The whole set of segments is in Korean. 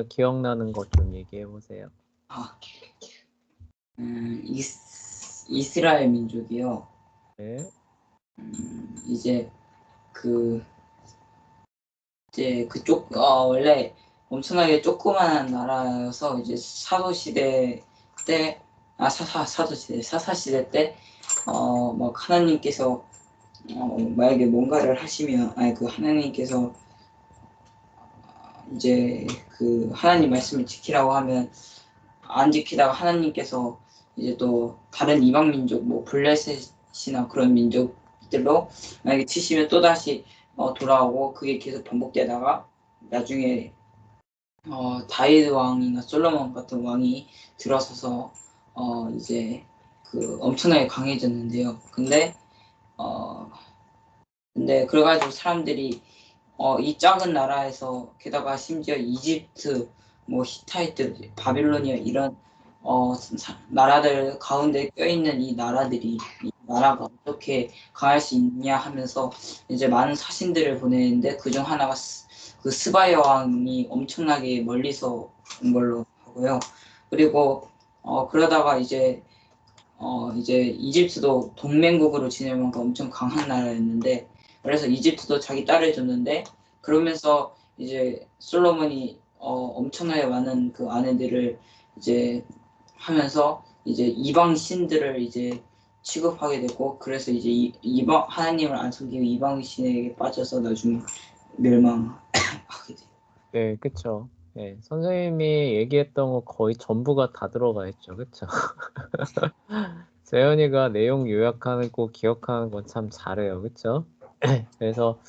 기억나는 것 좀 얘기해 보세요. 이스라엘 민족이요. 네. 이제 그쪽 원래 엄청나게 조그만한 나라여서 이제 사도시대 때 사사시대 때 막 하나님께서 만약에 뭔가를 하시면 하나님께서 이제 그 하나님 말씀을 지키라고 하면 안 지키다가 하나님께서 이제 또 다른 이방 민족 뭐 블레셋이나 그런 민족들로 만약에 치시면 또 다시 돌아오고 그게 계속 반복되다가 나중에 다윗 왕이나 솔로몬 같은 왕이 들어서서 이제 그 엄청나게 강해졌는데요. 근데 그래가지고 사람들이 이 작은 나라에서 게다가 심지어 이집트, 뭐 히타이트, 바빌로니아 이런 나라들 가운데 껴있는 이 나라가 어떻게 강할 수 있냐 하면서 이제 많은 사신들을 보내는데 그중 하나가 그 스바야 왕이 엄청나게 멀리서 온 걸로 하고요. 그리고 그러다가 이제 이집트도 동맹국으로 지낼 만큼 엄청 강한 나라였는데 그래서 이집트도 자기 딸을 줬는데 그러면서 이제 솔로몬이 엄청나게 많은 그 아내들을 이제 하면서 이제 이방 신들을 이제 취급하게 되고 그래서 이제 이방 하나님을 안 섬기고 이방 신에게 빠져서 나중에 멸망하게 돼요. 네, 그쵸. 네, 선생님이 얘기했던 거 거의 전부가 다 들어가 있죠. 그쵸? 재현이가 내용 요약하는 거 기억하는 건 참 잘해요. 그쵸? 그래서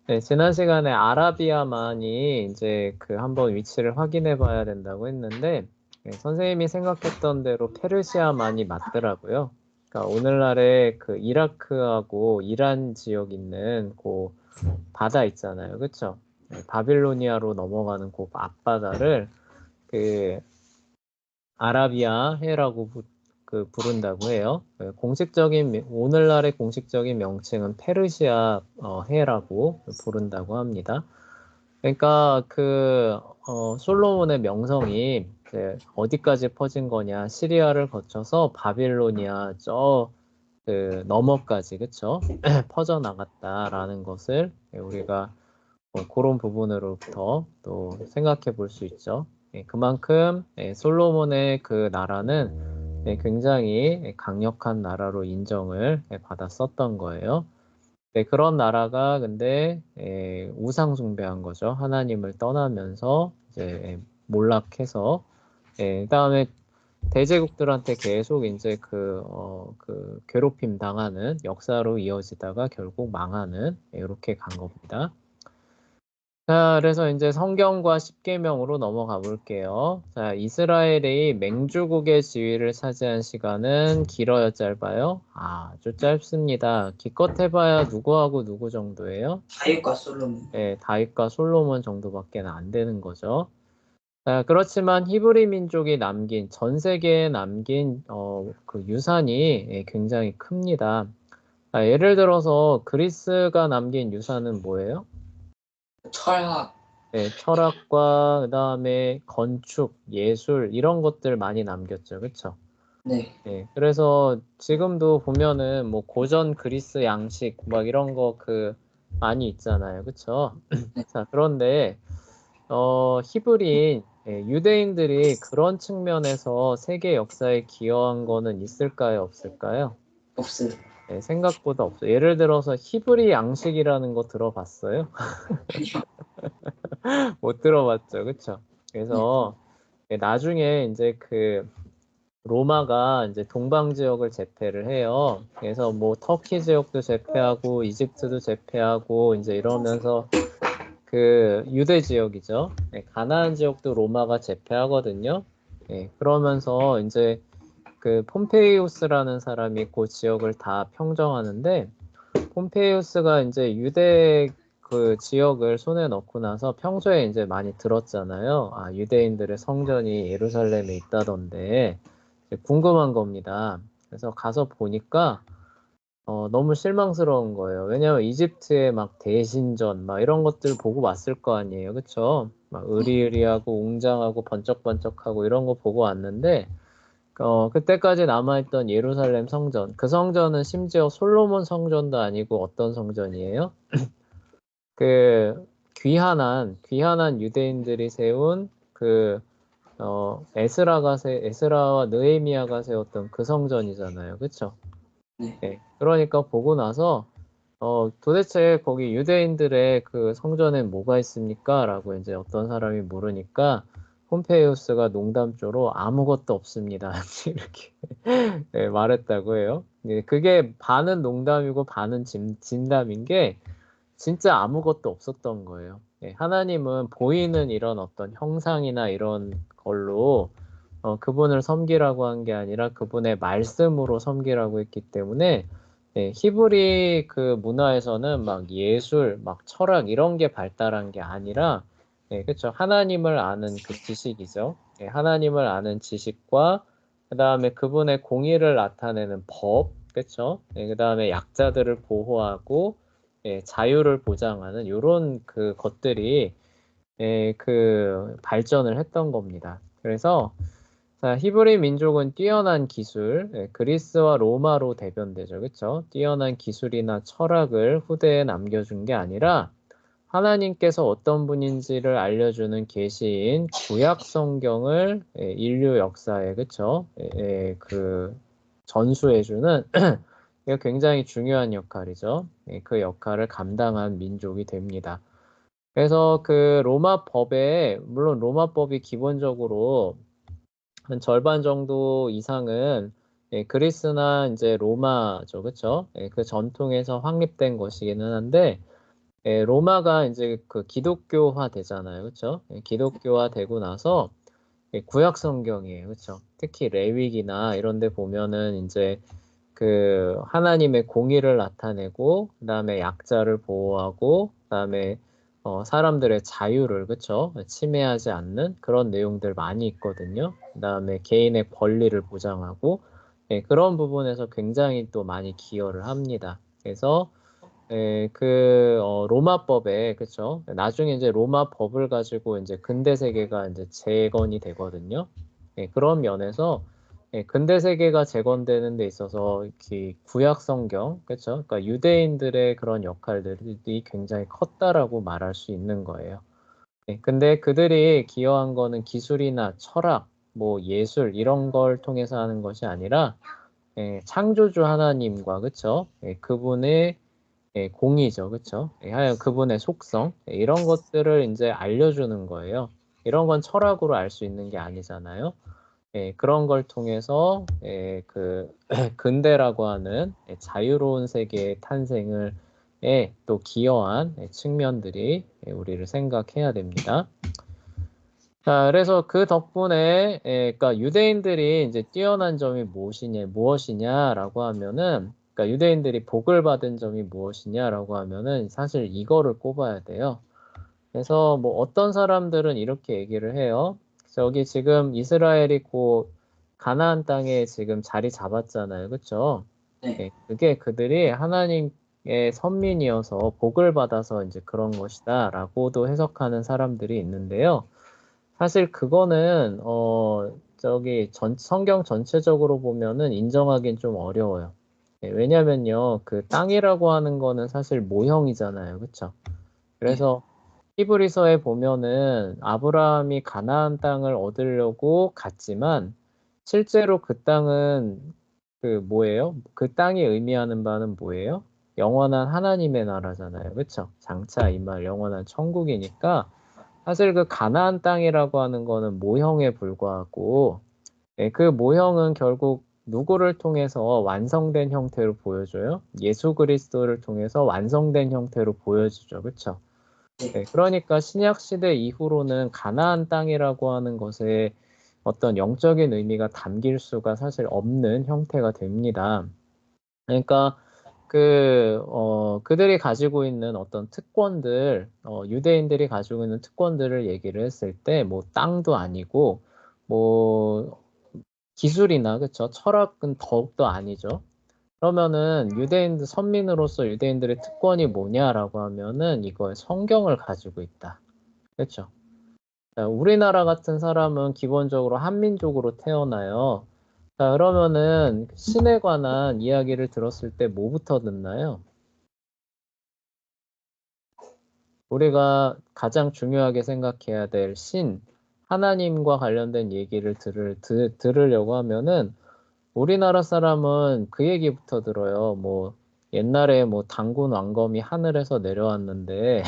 네, 지난 시간에 아라비아만이 이제 그 한번 위치를 확인해 봐야 된다고 했는데 네, 선생님이 생각했던 대로 페르시아만이 맞더라고요. 그러니까 오늘날의 그 이라크하고 이란 지역 있는 그 바다 있잖아요. 그쵸? 네, 바빌로니아로 넘어가는 그 앞바다를 그 아라비아 해라고 부른다고 해요. 오늘날의 공식적인 명칭은 페르시아 해라고 부른다고 합니다. 그러니까 솔로몬의 명성이 이제 어디까지 퍼진 거냐? 시리아를 거쳐서 바빌로니아 너머까지 그쵸? 퍼져 나갔다라는 것을 우리가 그런 부분으로부터 또 생각해 볼 수 있죠. 그만큼 솔로몬의 그 나라는 굉장히 강력한 나라로 인정을 받았었던 거예요. 그런 나라가 근데 우상 숭배한 거죠. 하나님을 떠나면서 이제 몰락해서 그다음에 대제국들한테 계속 이제 그 괴롭힘 당하는 역사로 이어지다가 결국 망하는 이렇게 간 겁니다. 자, 그래서 이제 성경과 십계명으로 넘어가 볼게요. 자, 이스라엘이 맹주국의 지위를 차지한 시간은 길어요, 짧아요? 아주 짧습니다. 기껏 해봐야 누구하고 누구 정도예요? 다윗과 솔로몬. 네, 다윗과 솔로몬 정도밖에 안 되는 거죠. 자, 그렇지만 히브리 민족이 전 세계에 남긴 그 유산이 굉장히 큽니다. 자, 예를 들어서 그리스가 남긴 유산은 뭐예요? 철학. 네, 철학과 그다음에 건축, 예술 이런 것들 많이 남겼죠. 그렇죠? 네. 네. 그래서 지금도 보면은 뭐 고전 그리스 양식 막 이런 거 많이 있잖아요. 그렇죠? 네. 자, 그런데 히브리인 유대인들이 그런 측면에서 세계 역사에 기여한 거는 있을까요? 없을까요? 없어요. 네, 생각보다 없어요. 예를 들어서 히브리 양식이라는 거 들어봤어요? 못 들어봤죠. 그쵸? 그래서 나중에 이제 로마가 이제 동방 지역을 제패를 해요. 그래서 뭐 터키 지역도 제패하고 이집트도 제패하고 이제 이러면서 유대 지역이죠. 가나안 지역도 로마가 제패하거든요. 그러면서 이제 폼페이우스라는 사람이 그 지역을 다 평정하는데 폼페이우스가 이제 유대 지역을 손에 넣고 나서 평소에 이제 많이 들었잖아요. 유대인들의 성전이 예루살렘에 있다던데 궁금한 겁니다. 그래서 가서 보니까 너무 실망스러운 거예요. 왜냐면 이집트의 막 대신전 막 이런 것들 보고 왔을 거 아니에요. 그쵸? 막 으리으리하고 웅장하고 번쩍번쩍하고 이런 거 보고 왔는데 그때까지 남아있던 예루살렘 성전, 그 성전은 심지어 솔로몬 성전도 아니고 어떤 성전이에요? 그 귀한한 유대인들이 세운 에스라와 느헤미야가 세웠던 그 성전이잖아요. 그쵸? 네. 네. 그러니까 보고 나서 도대체 거기 유대인들의 그 성전엔 뭐가 있습니까? 라고 이제 어떤 사람이 물으니까 폼페이우스가 농담조로 아무것도 없습니다. 이렇게 네, 말했다고 해요. 네, 그게 반은 농담이고 반은 진담인 게 진짜 아무것도 없었던 거예요. 네, 하나님은 보이는 이런 어떤 형상이나 이런 걸로 그분을 섬기라고 한 게 아니라 그분의 말씀으로 섬기라고 했기 때문에 히브리 그 문화에서는 막 예술, 막 철학 이런 게 발달한 게 아니라 그렇죠. 하나님을 아는 그 지식이죠. 하나님을 아는 지식과 그다음에 그분의 공의를 나타내는 법, 그렇죠. 그다음에 약자들을 보호하고 자유를 보장하는 이런 그 것들이 그 발전을 했던 겁니다. 그래서 자, 히브리 민족은 뛰어난 기술, 그리스와 로마로 대변되죠. 그렇죠? 뛰어난 기술이나 철학을 후대에 남겨준 게 아니라 하나님께서 어떤 분인지를 알려주는 계시인 구약 성경을 인류 역사에 그렇죠? 그 전수해주는 이거 굉장히 중요한 역할이죠. 그 역할을 감당한 민족이 됩니다. 그래서 그 로마 법에 물론 로마 법이 기본적으로 한 절반 정도 이상은 그리스나 이제 로마죠, 그렇죠? 그 전통에서 확립된 것이기는 한데 로마가 이제 그 기독교화 되잖아요, 그렇죠? 기독교화 되고 나서 구약 성경이에요, 그렇죠? 특히 레위기나 이런 데 보면은 이제 그 하나님의 공의를 나타내고 그다음에 약자를 보호하고 그다음에 사람들의 자유를 그쵸? 침해하지 않는 그런 내용들 많이 있거든요. 그다음에 개인의 권리를 보장하고 그런 부분에서 굉장히 또 많이 기여를 합니다. 그래서 로마법에 그쵸? 나중에 이제 로마법을 가지고 이제 근대 세계가 이제 재건이 되거든요. 그런 면에서 근대 세계가 재건되는 데 있어서 이렇게 구약 성경, 그렇죠? 그러니까 유대인들의 그런 역할들이 굉장히 컸다라고 말할 수 있는 거예요. 근데 그들이 기여한 거는 기술이나 철학, 뭐 예술 이런 걸 통해서 하는 것이 아니라 창조주 하나님과 그렇죠? 그분의 공의죠, 그렇죠? 하여 그분의 속성 이런 것들을 이제 알려주는 거예요. 이런 건 철학으로 알 수 있는 게 아니잖아요. 그런 걸 통해서 그 근대라고 하는 자유로운 세계의 탄생을 또 기여한 측면들이 우리를 생각해야 됩니다. 자, 그래서 그 덕분에 그러니까 유대인들이 이제 뛰어난 점이 무엇이냐라고 하면은 그러니까 유대인들이 복을 받은 점이 무엇이냐라고 하면은 사실 이거를 꼽아야 돼요. 그래서 뭐 어떤 사람들은 이렇게 얘기를 해요. 저기 지금 이스라엘이 곧 가나안 땅에 지금 자리 잡았잖아요. 그렇죠? 네. 그게 그들이 하나님의 선민이어서 복을 받아서 이제 그런 것이다라고도 해석하는 사람들이 있는데요. 사실 그거는 저기 성경 전체적으로 보면은 인정하기는 좀 어려워요. 왜냐면요. 그 땅이라고 하는 거는 사실 모형이잖아요. 그렇죠? 네. 그래서 히브리서에 보면은 아브라함이 가나안 땅을 얻으려고 갔지만 실제로 그 땅은 그 뭐예요? 그 땅이 의미하는 바는 뭐예요? 영원한 하나님의 나라잖아요. 그렇죠? 장차 임할 영원한 천국이니까 사실 그 가나안 땅이라고 하는 거는 모형에 불과하고 그 모형은 결국 누구를 통해서 완성된 형태로 보여줘요? 예수 그리스도를 통해서 완성된 형태로 보여주죠. 그렇죠? 네. 그러니까 신약 시대 이후로는 가나안 땅이라고 하는 것에 어떤 영적인 의미가 담길 수가 사실 없는 형태가 됩니다. 그러니까 그들이 가지고 있는 어떤 특권들, 유대인들이 가지고 있는 특권들을 얘기를 했을 때, 뭐, 땅도 아니고, 뭐, 기술이나, 그쵸? 철학은 더욱더 아니죠. 그러면은 선민으로서 유대인들의 특권이 뭐냐라고 하면은 이거에 성경을 가지고 있다. 그렇죠? 자, 우리나라 같은 사람은 기본적으로 한민족으로 태어나요. 자, 그러면은 신에 관한 이야기를 들었을 때 뭐부터 듣나요? 우리가 가장 중요하게 생각해야 될 신, 하나님과 관련된 얘기를 들으려고 하면은 우리나라 사람은 그 얘기부터 들어요. 뭐 옛날에 뭐 단군 왕검이 하늘에서 내려왔는데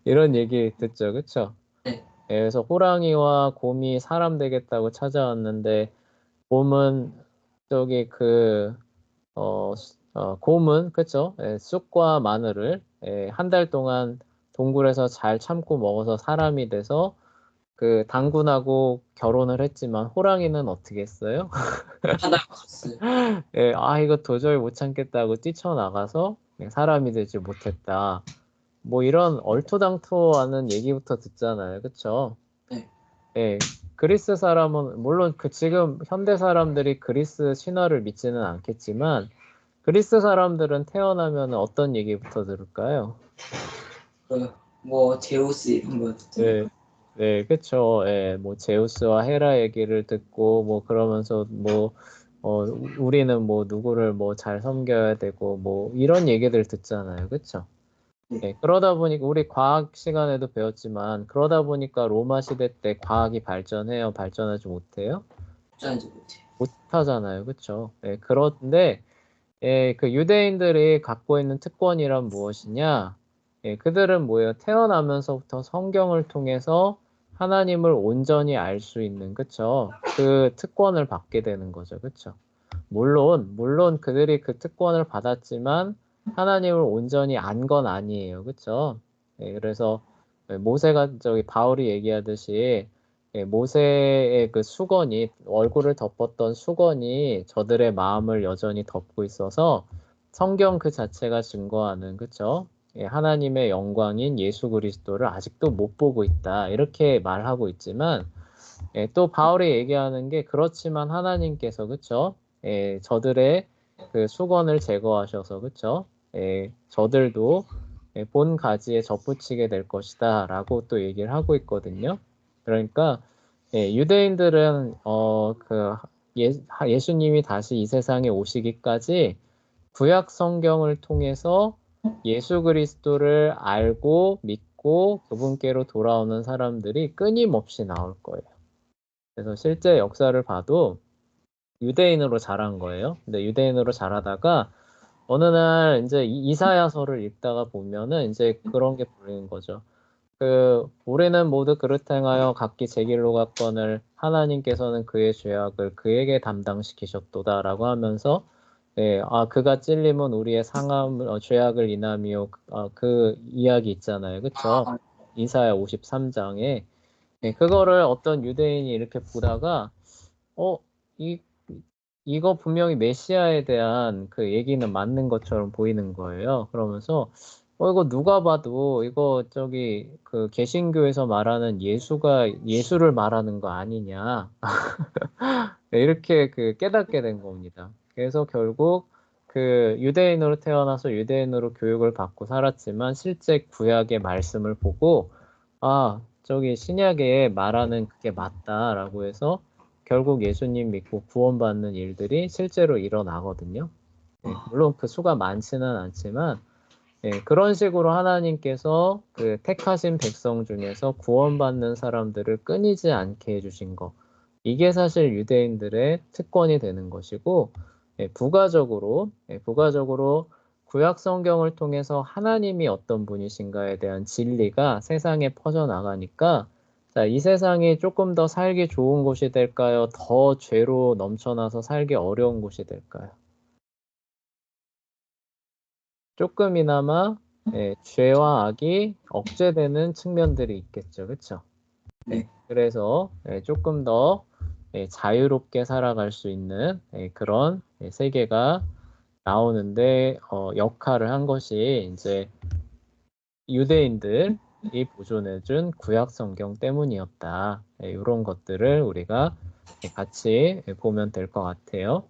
이런 얘기 듣죠, 그쵸? 네. 그래서 호랑이와 곰이 사람 되겠다고 찾아왔는데 곰은 저기 곰은 그쵸? 예, 쑥과 마늘을 한 달 동안 동굴에서 잘 참고 먹어서 사람이 돼서 그 당군하고 결혼을 했지만 호랑이는 어떻게 했어요? 하다가 갔어요. 예, 아 이거 도저히 못 참겠다고 뛰쳐나가서 사람이 되지 못했다. 뭐 이런 얼토당토하는 얘기부터 듣잖아요, 그쵸? 네. 예, 그리스 사람은 물론 그 지금 현대 사람들이 그리스 신화를 믿지는 않겠지만 그리스 사람들은 태어나면 어떤 얘기부터 들을까요? 뭐 제우스 이런 거 듣잖아요. 네, 네, 그쵸. 예, 뭐 제우스와 헤라 얘기를 듣고 뭐 그러면서 뭐 우리는 뭐 누구를 뭐 잘 섬겨야 되고 뭐 이런 얘기들 듣잖아요, 그쵸? 네. 예, 그러다 보니까 우리 과학 시간에도 배웠지만 그러다 보니까 로마 시대 때 과학이 발전해요, 발전하지 못해요? 어쩌는지 못해요. 못하잖아요, 그쵸? 예, 그런데 예, 그 유대인들이 갖고 있는 특권이란 무엇이냐? 예, 그들은 뭐예요? 태어나면서부터 성경을 통해서 하나님을 온전히 알 수 있는, 그쵸? 그 특권을 받게 되는 거죠, 그쵸? 물론 그들이 그 특권을 받았지만 하나님을 온전히 안 건 아니에요, 그쵸? 예, 그래서 모세가 저기 바울이 얘기하듯이 예, 모세의 그 수건이 얼굴을 덮었던 수건이 저들의 마음을 여전히 덮고 있어서 성경 그 자체가 증거하는 그쵸? 예, 하나님의 영광인 예수 그리스도를 아직도 못 보고 있다 이렇게 말하고 있지만 예, 또 바울이 얘기하는 게 그렇지만 하나님께서 그쵸? 예, 저들의 그 수건을 제거하셔서 그쵸? 예, 저들도 예, 본 가지에 접붙이게 될 것이다 라고 또 얘기를 하고 있거든요. 그러니까 예, 유대인들은 예수님이 다시 이 세상에 오시기까지 구약 성경을 통해서 예수 그리스도를 알고 믿고 그분께로 돌아오는 사람들이 끊임없이 나올 거예요. 그래서 실제 역사를 봐도 유대인으로 자란 거예요. 근데 유대인으로 자라다가 어느 날 이제 이사야서를 읽다가 보면은 이제 그런 게 보이는 거죠. 그 우리는 모두 그릇 행하여 각기 제 길로 갔거늘 하나님께서는 그의 죄악을 그에게 담당시키셨도다라고 하면서 네, 그가 찔림은 우리의 상함 죄악을 인하미요 그 이야기 있잖아요. 그쵸? 아, 이사야 53장에 네, 그거를 어떤 유대인이 이렇게 보다가 어, 이 이거 분명히 메시아에 대한 그 얘기는 맞는 것처럼 보이는 거예요. 그러면서 이거 누가 봐도 이거 저기 그 개신교에서 말하는 예수를 말하는 거 아니냐. 네, 이렇게 그 깨닫게 된 겁니다. 그래서 결국 그 유대인으로 태어나서 유대인으로 교육을 받고 살았지만 실제 구약의 말씀을 보고 저기 신약에 말하는 그게 맞다라고 해서 결국 예수님 믿고 구원받는 일들이 실제로 일어나거든요. 네, 물론 그 수가 많지는 않지만 그런 식으로 하나님께서 그 택하신 백성 중에서 구원받는 사람들을 끊이지 않게 해주신 거. 이게 사실 유대인들의 특권이 되는 것이고, 부가적으로 구약 성경을 통해서 하나님이 어떤 분이신가에 대한 진리가 세상에 퍼져나가니까, 자, 이 세상이 조금 더 살기 좋은 곳이 될까요? 더 죄로 넘쳐나서 살기 어려운 곳이 될까요? 조금이나마 죄와 악이 억제되는 측면들이 있겠죠. 그렇죠? 네. 그래서 조금 더 자유롭게 살아갈 수 있는 그런 세계가 나오는데 역할을 한 것이 이제 유대인들이 보존해준 구약 성경 때문이었다. 이런 것들을 우리가 같이 보면 될 것 같아요.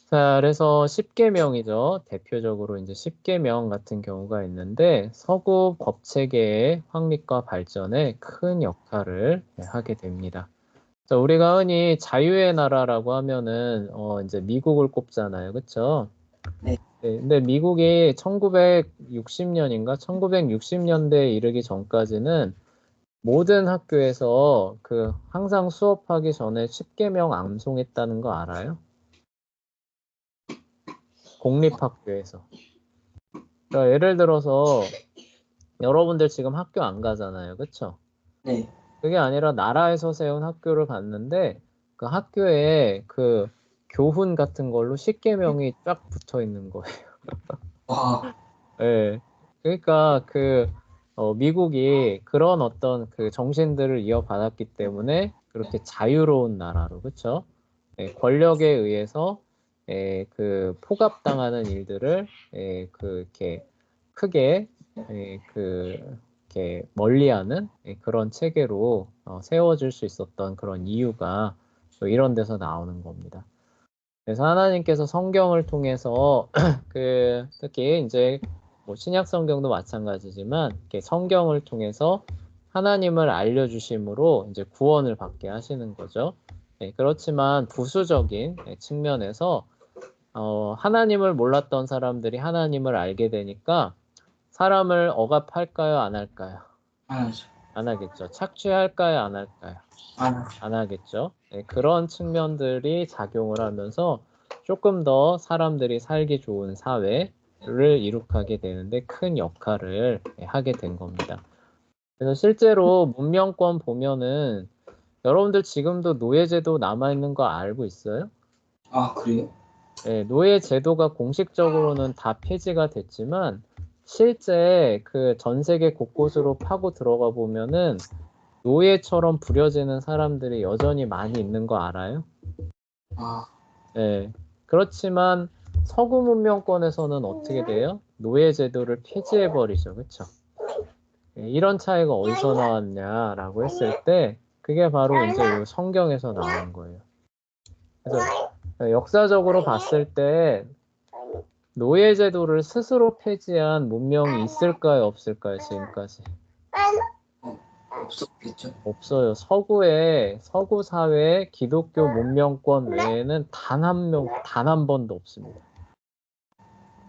자, 그래서 10계명이죠. 대표적으로 이제 10계명 같은 경우가 있는데 서구 법 체계의 확립과 발전에 큰 역할을 하게 됩니다. 자, 우리가 흔히 자유의 나라라고 하면은 이제 미국을 꼽잖아요. 그렇죠? 네. 네, 근데 미국이 1960년인가 1960년대에 이르기 전까지는 모든 학교에서 그 항상 수업하기 전에 10계명 암송했다는 거 알아요? 공립학교에서. 그러니까 예를 들어서 여러분들 지금 학교 안 가잖아요. 그쵸? 네. 그게 아니라 나라에서 세운 학교를 갔는데 그 학교에 그 교훈 같은 걸로 10계명이 쫙 붙어 있는 거예요. 와, 예. 그러니까 그 미국이 그런 어떤 그 정신들을 이어받았기 때문에 그렇게 자유로운 나라로, 그쵸? 예, 권력에 의해서 그 포갑당하는 일들을 그 이렇게 크게 이렇게 멀리하는 그런 체계로 세워질 수 있었던 그런 이유가 또 이런 데서 나오는 겁니다. 그래서 하나님께서 성경을 통해서 그 특히 이제 뭐 신약 성경도 마찬가지지만 이렇게 성경을 통해서 하나님을 알려주심으로 이제 구원을 받게 하시는 거죠. 그렇지만 부수적인 측면에서 하나님을 몰랐던 사람들이 하나님을 알게 되니까 사람을 억압할까요? 안 할까요? 안 하죠. 안 하겠죠. 착취할까요? 안 할까요? 안 하죠. 안 하겠죠. 그런 측면들이 작용을 하면서 조금 더 사람들이 살기 좋은 사회를 이룩하게 되는데 큰 역할을 하게 된 겁니다. 그래서 실제로 문명권 보면은 여러분들 지금도 노예제도 남아있는 거 알고 있어요? 아, 그래요? 노예제도가 공식적으로는 다 폐지가 됐지만 실제 그 전 세계 곳곳으로 파고 들어가 보면은 노예처럼 부려지는 사람들이 여전히 많이 있는 거 알아요? 아, 네. 그렇지만 서구 문명권에서는 어떻게 돼요? 노예 제도를 폐지해 버리죠. 그렇죠? 이런 차이가 어디서 나왔냐라고 했을 때 그게 바로 이제 이 성경에서 나온 거예요. 그래서 역사적으로 봤을 때 노예 제도를 스스로 폐지한 문명이 있을까요, 없을까요, 지금까지? 없었겠죠. 없어요. 서구 사회의 기독교 문명권 외에는 단 한 번도 없습니다.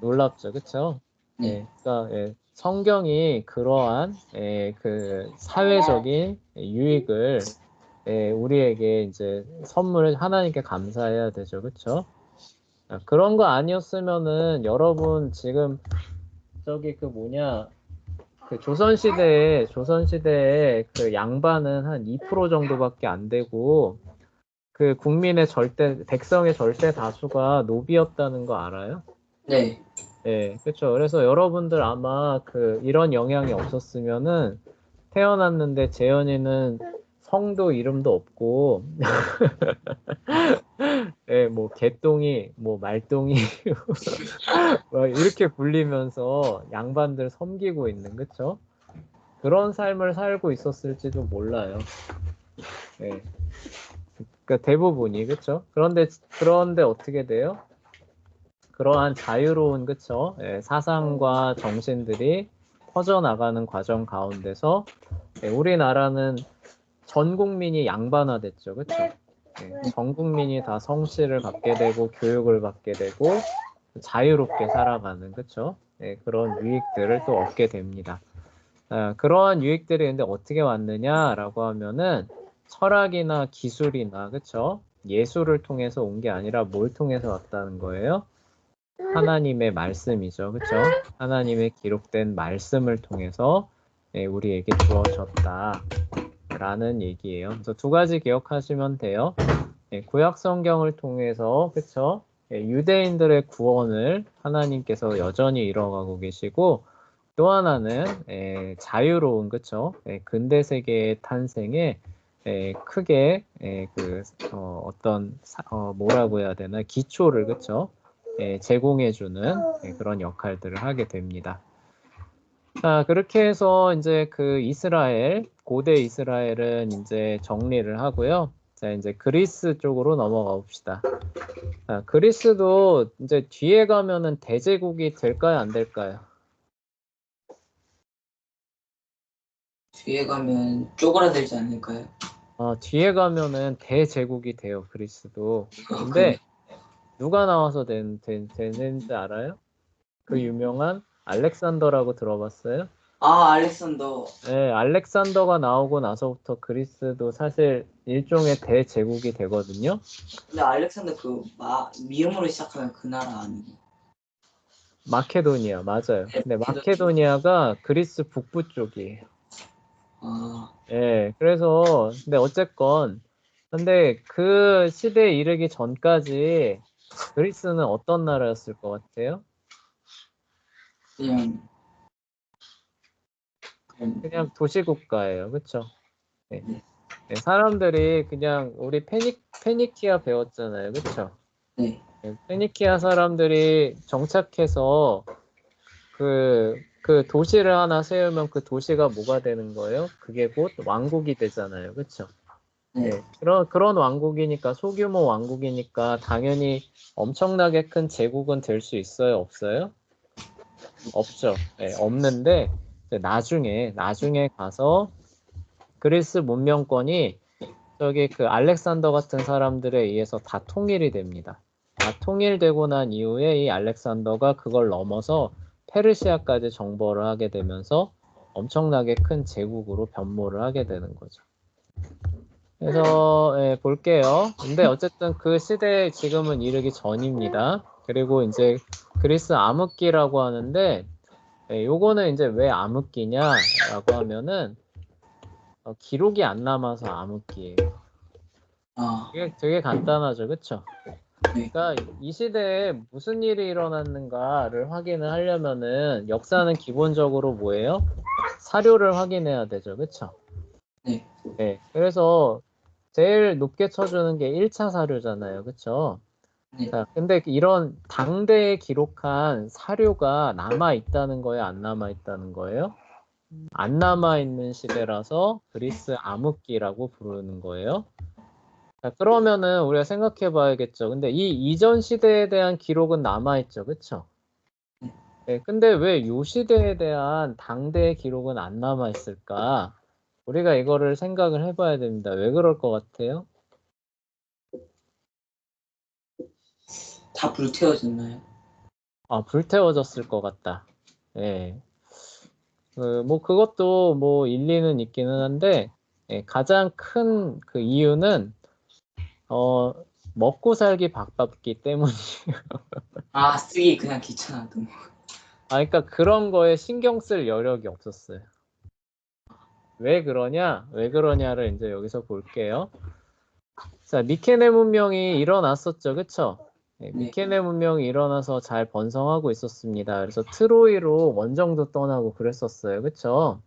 놀랍죠, 그렇죠? 네. 그러니까 성경이 그러한 그 사회적인 유익을 우리에게 이제 선물을 하나님께 감사해야 되죠, 그렇죠? 그런 거 아니었으면은 여러분 지금 저기 그 뭐냐 그 조선시대에 그 양반은 한 2% 정도밖에 안 되고 그 국민의 백성의 절대 다수가 노비였다는 거 알아요? 네. 그렇죠. 그래서 여러분들 아마 그 이런 영향이 없었으면은 태어났는데 재현이는 성도 이름도 없고, 뭐 개똥이, 뭐 말똥이 뭐 이렇게 불리면서 양반들 섬기고 있는, 그쵸? 그런 삶을 살고 있었을지도 몰라요. 그러니까 대부분이, 그쵸? 그런데 어떻게 돼요? 그러한 자유로운, 그쵸? 사상과 정신들이 퍼져나가는 과정 가운데서 우리나라는 전 국민이 양반화됐죠. 그쵸? 전 국민이 다 성실을 받게 되고 교육을 받게 되고 자유롭게 살아가는, 그쵸? 그런 유익들을 또 얻게 됩니다. 그러한 유익들이 근데 어떻게 왔느냐라고 하면은 철학이나 기술이나, 그쵸? 예술을 통해서 온 게 아니라 뭘 통해서 왔다는 거예요? 하나님의 말씀이죠. 그쵸? 하나님의 기록된 말씀을 통해서 우리에게 주어졌다. 라는 얘기예요. 그래서 두 가지 기억하시면 돼요. 구약 성경을 통해서, 그쵸? 유대인들의 구원을 하나님께서 여전히 이뤄가고 계시고, 또 하나는 자유로운, 그쵸? 근대 세계의 탄생에 크게 뭐라고 해야 되나 기초를, 그쵸? 제공해주는 그런 역할들을 하게 됩니다. 자, 그렇게 해서 이제 그 고대 이스라엘은 이제 정리를 하고요. 자, 이제 그리스 쪽으로 넘어가 봅시다. 자, 그리스도 이제 뒤에 가면은 대제국이 될까요, 안 될까요? 뒤에 가면 쪼그라들지 않을까요? 뒤에 가면은 대제국이 돼요, 그리스도. 아, 근데 누가 나와서 되는지 알아요? 그 유명한 알렉산더라고 들어봤어요? 알렉산더. 네, 알렉산더가 나오고 나서부터 그리스도 사실 일종의 대제국이 되거든요. 근데 알렉산더 미음으로 시작하면 그 나라 아니에요? 마케도니아, 맞아요. 네, 근데 마케도니아. 마케도니아가 그리스 북부 쪽이에요. 아, 예, 그래서, 근데 어쨌건, 근데 그 시대에 이르기 전까지 그리스는 어떤 나라였을 것 같아요? 그냥 그냥 도시국가예요. 그쵸? 네. 네. 네, 사람들이 그냥 우리 페니키아 배웠잖아요. 그쵸? 네. 네, 페니키아 사람들이 정착해서 그 도시를 하나 세우면 그 도시가 뭐가 되는 거예요? 그게 곧 왕국이 되잖아요. 그쵸? 네. 네, 그런 왕국이니까 소규모 왕국이니까 당연히 엄청나게 큰 제국은 될 수 있어요? 없어요? 없죠. 네, 없는데 이제 나중에 가서 그리스 문명권이 저기 그 알렉산더 같은 사람들에 의해서 다 통일이 됩니다. 다 통일되고 난 이후에 이 알렉산더가 그걸 넘어서 페르시아까지 정벌을 하게 되면서 엄청나게 큰 제국으로 변모를 하게 되는 거죠. 그래서 볼게요. 근데 어쨌든 그 시대에 지금은 이르기 전입니다. 그리고 이제 그리스 암흑기라고 하는데 요거는 이제 왜 암흑기냐라고 하면은 기록이 안 남아서 암흑기예요. 아, 이게 되게 간단하죠, 그쵸? 네. 그러니까 이 시대에 무슨 일이 일어났는가를 확인을 하려면은 역사는 기본적으로 뭐예요? 사료를 확인해야 되죠, 그쵸? 네. 네, 그래서 제일 높게 쳐주는 게 1차 사료잖아요. 그쵸? 네. 자, 근데 이런 당대에 기록한 사료가 남아 있다는 거예요? 안 남아 있다는 거예요? 안 남아 있는 시대라서 그리스 암흑기라고 부르는 거예요. 자, 그러면은 우리가 생각해 봐야겠죠. 근데 이 이전 시대에 대한 기록은 남아 있죠. 그쵸? 네, 근데 왜 요 시대에 대한 당대의 기록은 안 남아 있을까? 우리가 이거를 생각을 해봐야 됩니다. 왜 그럴 것 같아요? 다 불태워졌나요? 불태워졌을 것 같다. 예. 뭐 그것도 뭐 일리는 있기는 한데 가장 큰 그 이유는 어, 먹고 살기 바빴기 때문이. 쓰기 그냥 귀찮아도. 그러니까 그런 거에 신경 쓸 여력이 없었어요. 왜 그러냐? 왜 그러냐를 이제 여기서 볼게요. 자, 미케네 문명이 일어났었죠, 그쵸? 네, 네. 미케네 문명이 일어나서 잘 번성하고 있었습니다. 그래서 트로이로 원정도 떠나고 그랬었어요, 그쵸?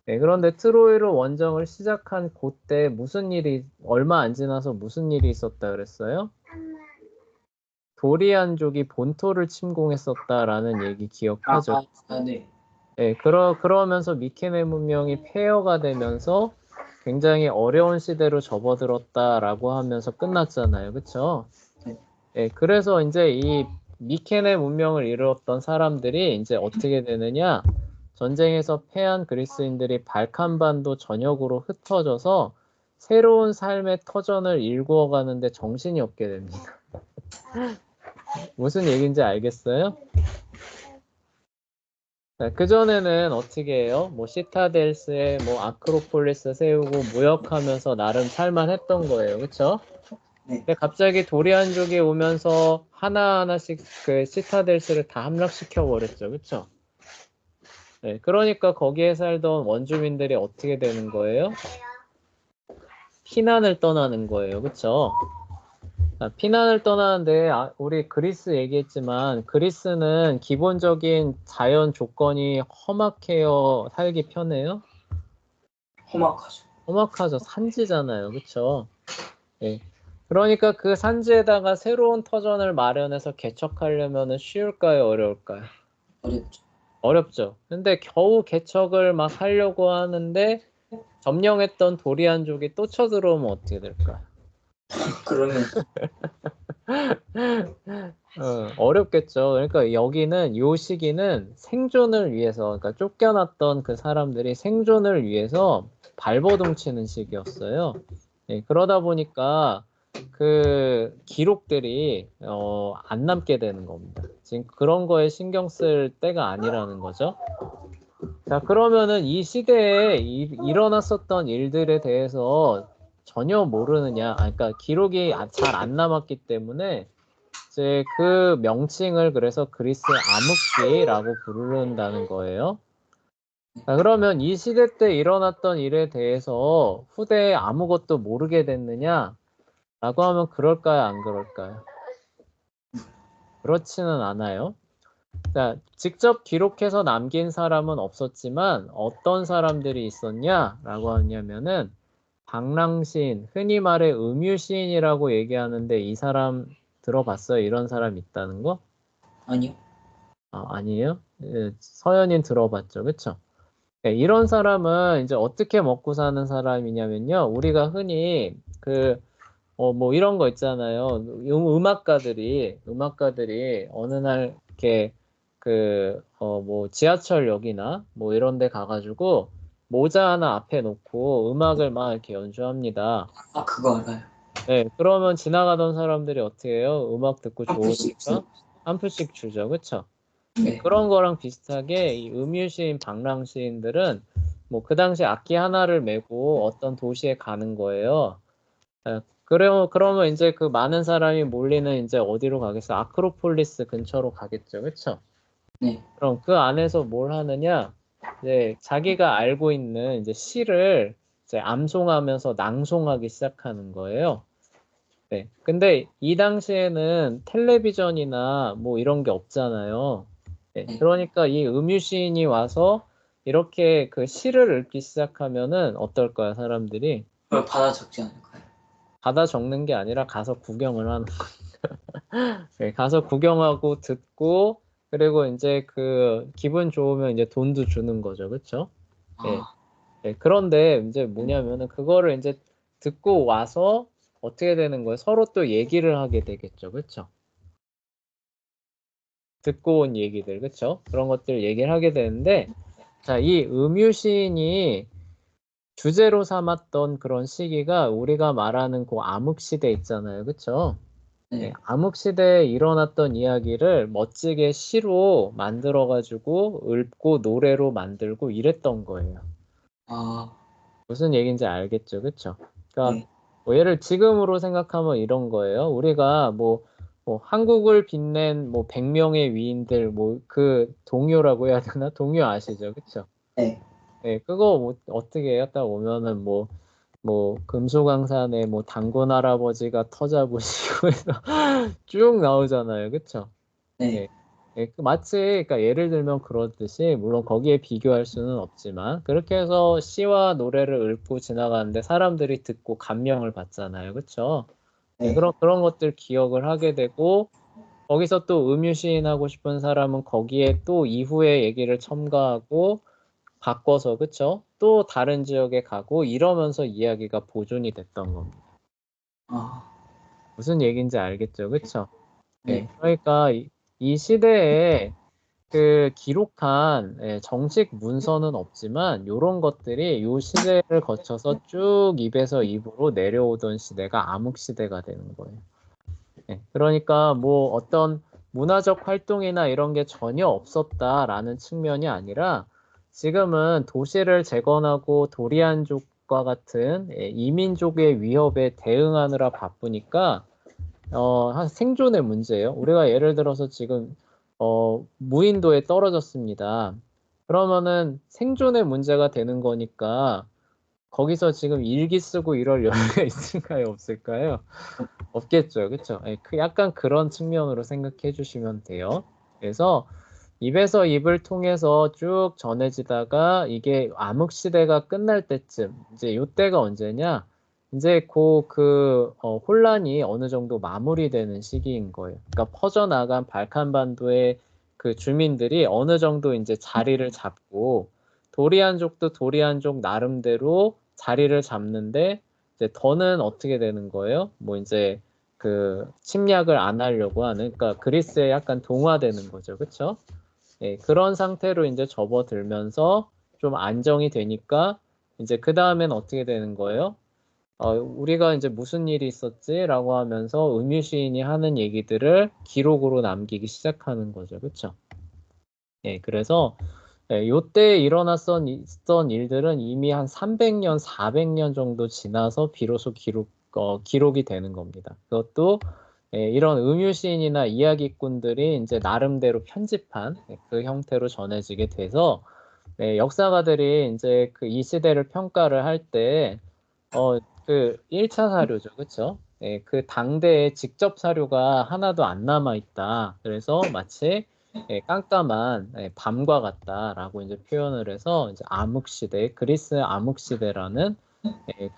네, 그런데 트로이로 원정을 시작한 그때 얼마 안 지나서 무슨 일이 있었다 그랬어요? 도리안족이 본토를 침공했었다라는 얘기 기억하죠? 네. 네, 그러면서 미케네 문명이 폐허가 되면서 굉장히 어려운 시대로 접어들었다라고 하면서 끝났잖아요. 그쵸? 네. 네, 그래서 이제 이 미케네 문명을 이루었던 사람들이 이제 어떻게 되느냐? 전쟁에서 패한 그리스인들이 발칸반도 전역으로 흩어져서 새로운 삶의 터전을 일구어 가는데 정신이 없게 됩니다. 무슨 얘기인지 알겠어요? 그전에는 어떻게 해요? 뭐 시타델스에 뭐 아크로폴리스 세우고 무역하면서 나름 살만했던 거예요. 그쵸? 네. 근데 갑자기 도리안족이 오면서 하나하나씩 그 시타델스를 다 함락시켜 버렸죠. 그쵸? 네, 그러니까 거기에 살던 원주민들이 어떻게 되는 거예요? 피난을 떠나는 거예요. 그쵸? 피난을 떠나는데 우리 그리스 얘기했지만 그리스는 기본적인 자연 조건이 험악해요? 살기 편해요? 험악하죠. 험악하죠. 산지잖아요. 그쵸? 예. 그러니까 그 산지에다가 새로운 터전을 마련해서 개척하려면 쉬울까요? 어려울까요? 어렵죠. 어렵죠. 근데 겨우 개척을 막 하려고 하는데 점령했던 도리안족이 또 쳐들어오면 어떻게 될까요? 그러면 어렵겠죠. 그러니까 여기는 요 시기는 생존을 위해서, 그러니까 쫓겨났던 그 사람들이 생존을 위해서 발버둥 치는 시기였어요. 예, 그러다 보니까 그 기록들이 안 남게 되는 겁니다. 지금 그런 거에 신경 쓸 때가 아니라는 거죠. 자, 그러면은 이 시대에 일어났었던 일들에 대해서 전혀 모르느냐? 그러니까 기록이 잘 안 남았기 때문에 이제 그 명칭을 그래서 그리스 암흑기라고 부른다는 거예요. 자, 그러면 이 시대 때 일어났던 일에 대해서 후대에 아무것도 모르게 됐느냐? 라고 하면 그럴까요? 안 그럴까요? 그렇지는 않아요. 자, 직접 기록해서 남긴 사람은 없었지만 어떤 사람들이 있었냐라고 하냐면은 방랑시인, 흔히 말해 음유시인이라고 얘기하는데 이 사람 들어봤어요? 이런 사람 있다는 거? 아니요. 아니에요? 예, 서현인 들어봤죠, 그쵸? 네, 이런 사람은 이제 어떻게 먹고 사는 사람이냐면요, 우리가 흔히 뭐 이런 거 있잖아요. 음악가들이 어느 날 이렇게 뭐 지하철역이나 뭐 이런 데 가가지고 모자 하나 앞에 놓고 음악을 막 이렇게 연주합니다. 아, 그거 알아요. 네, 그러면 지나가던 사람들이 어떻게 해요? 음악 듣고 한 푼씩 좋으니까 한 푼씩 주죠. 그쵸? 네, 네. 그런 거랑 비슷하게 이 음유시인, 방랑시인들은 뭐 그 당시 악기 하나를 메고 어떤 도시에 가는 거예요. 그러면 이제 그 많은 사람이 몰리는 이제 어디로 가겠어? 아크로폴리스 근처로 가겠죠. 그쵸? 네. 그럼 그 안에서 뭘 하느냐? 이제 자기가 알고 있는 이제 시를 이제 암송하면서 낭송하기 시작하는 거예요. 네. 근데 이 당시에는 텔레비전이나 뭐 이런 게 없잖아요. 네. 네. 그러니까 이 음유시인이 와서 이렇게 그 시를 읽기 시작하면은 어떨까요, 사람들이? 그걸 받아 적지 않을까요? 받아 적는 게 아니라 가서 구경을 하는 거예요. 네, 가서 구경하고 듣고 그리고 이제 그 기분 좋으면 이제 돈도 주는 거죠. 그쵸? 네. 아, 네, 그런데 이제 뭐냐면은 그거를 이제 듣고 와서 어떻게 되는 거예요? 서로 또 얘기를 하게 되겠죠. 그쵸? 듣고 온 얘기들, 그쵸? 그런 것들 얘기를 하게 되는데, 자, 이 음유시인이 주제로 삼았던 그런 시기가 우리가 말하는 그 암흑시대 있잖아요. 그쵸? 네, 네. 암흑시대에 일어났던 이야기를 멋지게 시로 만들어가지고 읊고 노래로 만들고 이랬던 거예요. 아, 무슨 얘기인지 알겠죠? 그쵸? 그러니까 네. 뭐 예를 지금으로 생각하면 이런 거예요. 우리가 뭐 한국을 빛낸 뭐 100명의 위인들 뭐 그 동요라고 해야 되나? 동요 아시죠? 그쵸? 네. 네, 그거 뭐 어떻게 해요? 딱 오면은 뭐 금수강산에 뭐 단군 할아버지가 터잡으시고 해서 쭉 나오잖아요. 그쵸? 네. 예. 예, 마치 그러니까 예를 들면 그렇듯이 물론 거기에 비교할 수는 없지만 그렇게 해서 시와 노래를 읊고 지나가는데 사람들이 듣고 감명을 받잖아요. 그쵸? 예, 네. 그런 것들 기억을 하게 되고 거기서 또 음유시인 하고 싶은 사람은 거기에 또 이후의 얘기를 첨가하고 바꿔서 그쵸? 또 다른 지역에 가고 이러면서 이야기가 보존이 됐던 겁니다. 아, 무슨 얘기인지 알겠죠? 그쵸? 예, 네. 그러니까 이 시대에 그 기록한 정식 문서는 없지만 이런 것들이 요 시대를 거쳐서 쭉 입에서 입으로 내려오던 시대가 암흑 시대가 되는 거예요. 그러니까 뭐 어떤 문화적 활동이나 이런 게 전혀 없었다라는 측면이 아니라 지금은 도시를 재건하고 도리안족과 같은 이민족의 위협에 대응하느라 바쁘니까 한 생존의 문제예요. 우리가 예를 들어서 지금 무인도에 떨어졌습니다. 그러면은 생존의 문제가 되는 거니까 거기서 지금 일기 쓰고 이럴 여유가 있을까요? 없을까요? 없겠죠. 그쵸? 예, 약간 그런 측면으로 생각해 주시면 돼요. 그래서 입에서 입을 통해서 쭉 전해지다가 이게 암흑 시대가 끝날 때쯤 이제 요때가 언제냐? 이제 혼란이 어느 정도 마무리되는 시기인 거예요. 그러니까 퍼져나간 발칸반도의 그 주민들이 어느 정도 이제 자리를 잡고 도리안족도 도리안족 나름대로 자리를 잡는데 이제 더는 어떻게 되는 거예요? 뭐 이제 그 침략을 안 하려고 하는, 그러니까 그리스에 약간 동화되는 거죠, 그렇죠? 예, 그런 상태로 이제 접어들면서 좀 안정이 되니까 이제 그 다음엔 어떻게 되는 거예요? 우리가 이제 무슨 일이 있었지라고 하면서 음유 시인이 하는 얘기들을 기록으로 남기기 시작하는 거죠, 그렇죠? 예, 그래서 요때 있었던 일들은 이미 한 300년, 400년 정도 지나서 비로소 기록이 되는 겁니다. 그것도 이런 음유시인이나 이야기꾼들이 이제 나름대로 편집한 그 형태로 전해지게 돼서 역사가들이 이제 그 이 시대를 평가를 할 때, 그 1차 사료죠. 그쵸? 그 당대의 직접 사료가 하나도 안 남아 있다. 그래서 마치 깜깜한 밤과 같다라고 이제 표현을 해서 이제 암흑시대, 그리스 암흑시대라는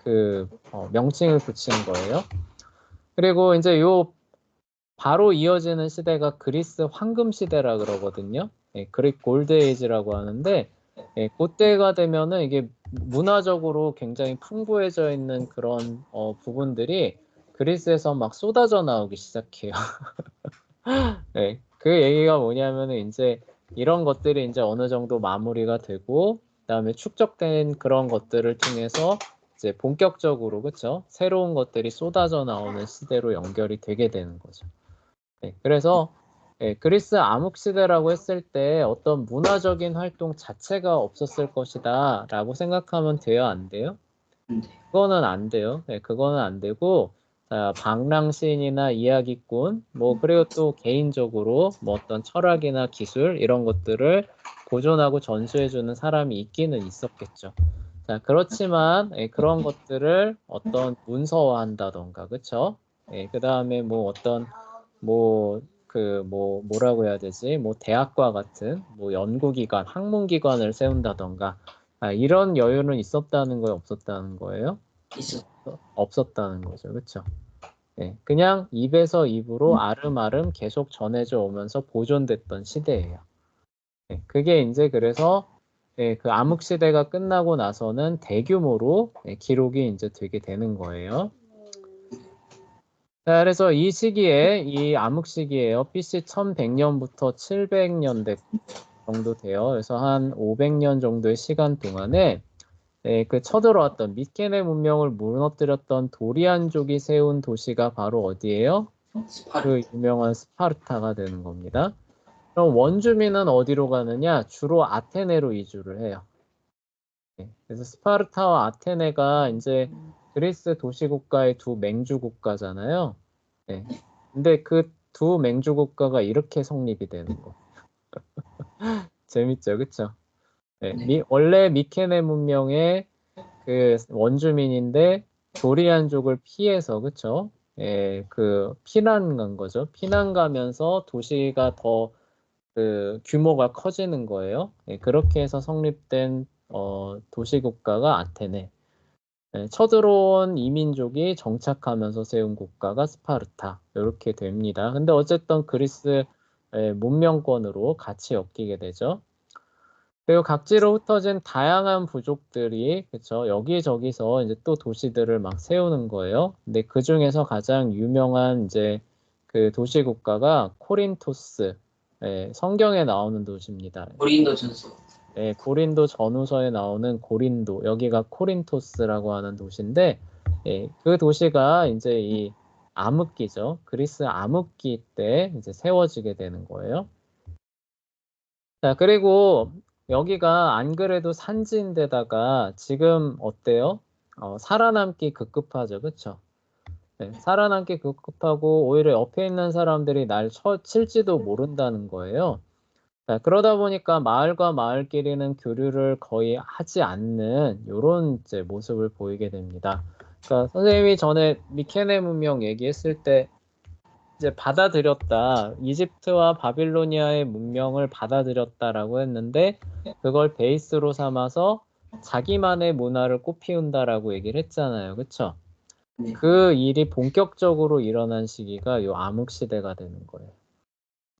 그 명칭을 붙인 거예요. 그리고 이제 요 바로 이어지는 시대가 그리스 황금 시대라 그러거든요. 그릭 골드 에이지라고 하는데 그때가 되면은 이게 문화적으로 굉장히 풍부해져 있는 그런 부분들이 그리스에서 막 쏟아져 나오기 시작해요. 네, 그 얘기가 뭐냐면은 이제 이런 것들이 이제 어느 정도 마무리가 되고 그다음에 축적된 그런 것들을 통해서 이제 본격적으로 그쵸? 새로운 것들이 쏟아져 나오는 시대로 연결이 되게 되는 거죠. 네, 그래서 그리스 암흑 시대라고 했을 때 어떤 문화적인 활동 자체가 없었을 것이다 라고 생각하면 돼요, 안 돼요? 네. 그거는 안 돼요. 네, 그거는 안 되고 방랑 시인이나 이야기꾼 뭐 그리고 또 개인적으로 뭐 어떤 철학이나 기술 이런 것들을 보존하고 전수해주는 사람이 있기는 있었겠죠. 자, 그렇지만 그런 것들을 어떤 문서화한다던가, 그쵸? 그 다음에 뭐 어떤 뭐 뭐라고 해야 되지? 뭐 대학과 같은 뭐 연구기관, 학문기관을 세운다던가 이런 여유는 있었다는 거예요, 없었다는 거예요? 있어. 없었다는 거죠, 그렇죠? 네, 그냥 입에서 입으로 아름아름 계속 전해져 오면서 보존됐던 시대예요. 네, 그게 이제 그래서 그 암흑 시대가 끝나고 나서는 대규모로 기록이 이제 되게 되는 거예요. 자, 그래서 이 시기에 이 암흑 시기에요. BC 1100년부터 700년대 정도 돼요. 그래서 한 500년 정도의 시간 동안에 그 쳐들어왔던 미케네 문명을 무너뜨렸던 도리안족이 세운 도시가 바로 어디예요? 그 스파르타. 유명한 스파르타가 되는 겁니다. 그럼 원주민은 어디로 가느냐? 주로 아테네로 이주를 해요. 그래서 스파르타와 아테네가 이제 그리스 도시국가의 두 맹주 국가잖아요. 네. 근데 그 두 맹주 국가가 이렇게 성립이 되는 거. 재밌죠, 그쵸? 네. 네. 원래 미케네 문명의 그 원주민인데 도리안족을 피해서 그쵸? 그 피난 간 거죠. 피난 가면서 도시가 더 그 규모가 커지는 거예요. 그렇게 해서 성립된 도시 국가가 아테네. 쳐들어온 이민족이 정착하면서 세운 국가가 스파르타. 이렇게 됩니다. 근데 어쨌든 그리스 문명권으로 같이 엮이게 되죠. 그리고 각지로 흩어진 다양한 부족들이 그쵸 여기저기서 이제 또 도시들을 막 세우는 거예요. 근데 그 중에서 가장 유명한 이제 그 도시 국가가 코린토스, 성경에 나오는 도시입니다. 고린도 전서. 고린도 전후서에 나오는 고린도 여기가 코린토스라고 하는 도시인데 그 도시가 이제 이 암흑기죠. 그리스 암흑기 때 이제 세워지게 되는 거예요. 자, 그리고 여기가 안 그래도 산지인데다가 지금 어때요? 살아남기 급급하죠. 그쵸? 네, 살아남기 급급하고 오히려 옆에 있는 사람들이 날 칠지도 모른다는 거예요. 자, 그러다 보니까 마을과 마을끼리는 교류를 거의 하지 않는 이런 이제 모습을 보이게 됩니다. 그러니까 선생님이 전에 미케네 문명 얘기했을 때 이제 받아들였다. 이집트와 바빌로니아의 문명을 받아들였다라고 했는데 그걸 베이스로 삼아서 자기만의 문화를 꽃피운다라고 얘기를 했잖아요. 그쵸? 네. 그 일이 본격적으로 일어난 시기가 요 암흑 시대가 되는 거예요.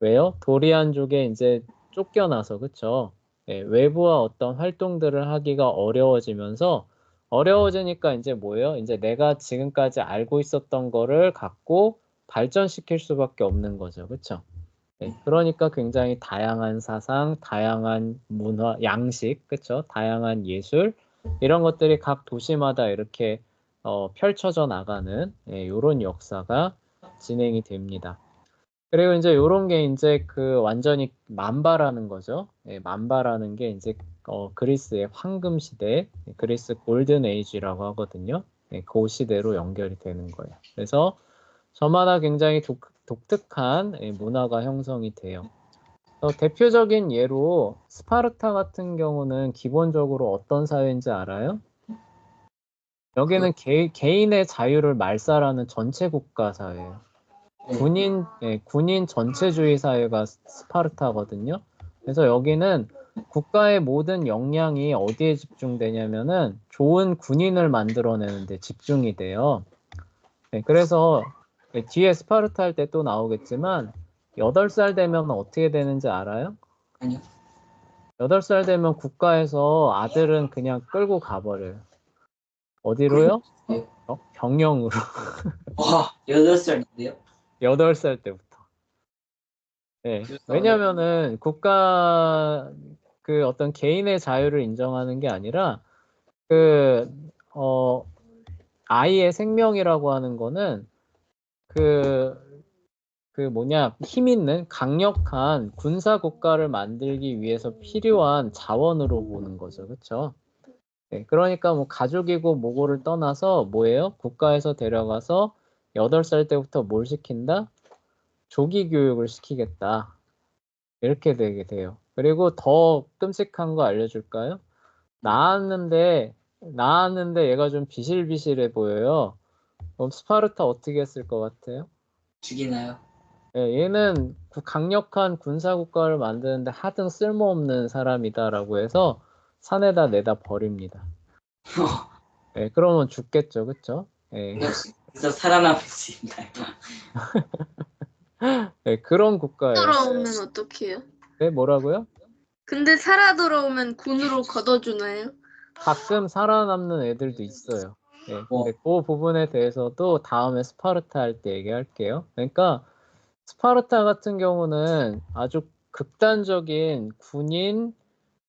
왜요? 도리안족에 이제 쫓겨나서 그쵸? 외부와 어떤 활동들을 하기가 어려워지면서 어려워지니까 이제 뭐예요? 이제 내가 지금까지 알고 있었던 거를 갖고 발전시킬 수밖에 없는 거죠. 그렇죠? 네, 그러니까 굉장히 다양한 사상, 다양한 문화, 양식, 그렇죠? 다양한 예술 이런 것들이 각 도시마다 이렇게 펼쳐져 나가는 이런 역사가 진행이 됩니다. 그리고 이제 요런 게 이제 그 완전히 만바라는 거죠. 만바라는 게 이제 그리스의 황금 시대, 그리스 골든 에이지라고 하거든요. 그 시대로 연결이 되는 거예요. 그래서 저마다 굉장히 독특한 문화가 형성이 돼요. 대표적인 예로 스파르타 같은 경우는 기본적으로 어떤 사회인지 알아요? 여기는 개인의 자유를 말살하는 전체 국가 사회예요. 군인 전체주의 사회가 스파르타거든요. 그래서 여기는 국가의 모든 역량이 어디에 집중되냐면은 좋은 군인을 만들어내는데 집중이 돼요. 그래서 뒤에 스파르타 할 때 또 나오겠지만 8살 되면 어떻게 되는지 알아요? 아니요. 8살 되면 국가에서 아들은 그냥 끌고 가버려요. 어디로요? 병영으로. 와, 8살인데요? 8살 때부터. 네. 왜냐면은 국가 그 어떤 개인의 자유를 인정하는 게 아니라 그 아이의 생명이라고 하는 거는 힘 있는 강력한 군사 국가를 만들기 위해서 필요한 자원으로 보는 거죠. 그렇죠? 네, 그러니까 뭐 가족이고 뭐고를 떠나서 뭐예요? 국가에서 데려가서 8살 때부터 뭘 시킨다? 조기 교육을 시키겠다. 이렇게 되게 돼요. 그리고 더 끔찍한 거 알려줄까요? 나왔는데 얘가 좀 비실비실해 보여요. 그럼 스파르타 어떻게 했을 것 같아요? 죽이나요? 얘는 강력한 군사국가를 만드는데 하등 쓸모없는 사람이다라고 해서 산에다 내다 버립니다. 그러면 죽겠죠, 그쵸? 역시 그래서 살아남을 수 있나요? 그런 국가예요. 돌아오면 어떡해요? 네, 뭐라고요? 근데 살아 돌아오면 군으로 걷어주나요? 가끔 살아남는 애들도 있어요. 근데 그 부분에 대해서도 다음에 스파르타 할 때 얘기할게요. 그러니까 스파르타 같은 경우는 아주 극단적인 군인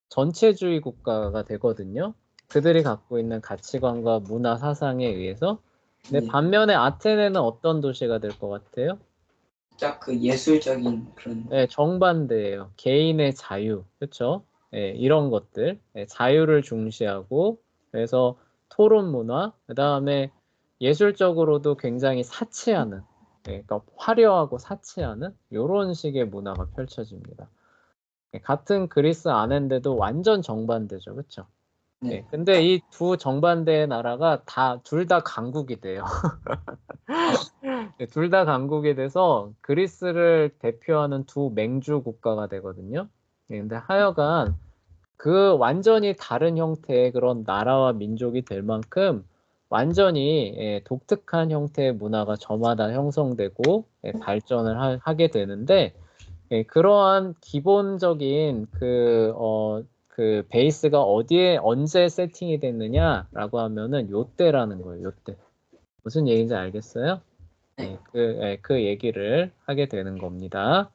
전체주의 국가가 되거든요. 그들이 갖고 있는 가치관과 문화 사상에 의해서. 근데 반면에 아테네는 어떤 도시가 될 것 같아요? 딱 그 예술적인 그런. 정반대예요. 개인의 자유, 그렇죠? 이런 것들, 자유를 중시하고, 그래서 토론 문화, 그 다음에 예술적으로도 굉장히 사치하는, 그러니까 화려하고 사치하는 이런 식의 문화가 펼쳐집니다. 같은 그리스 안인데도 완전 정반대죠, 그렇죠? 네. 근데 이 두 정반대의 나라가 둘 다 강국이 돼요. 둘 다 강국이 돼서 그리스를 대표하는 두 맹주 국가가 되거든요. 근데 하여간 그 완전히 다른 형태의 그런 나라와 민족이 될 만큼 완전히 독특한 형태의 문화가 저마다 형성되고 발전을 하게 되는데 그러한 기본적인 그 베이스가 어디에 언제 세팅이 됐느냐라고 하면은 요때라는 거예요. 요때. 무슨 얘기인지 알겠어요? 그 얘기를 하게 되는 겁니다.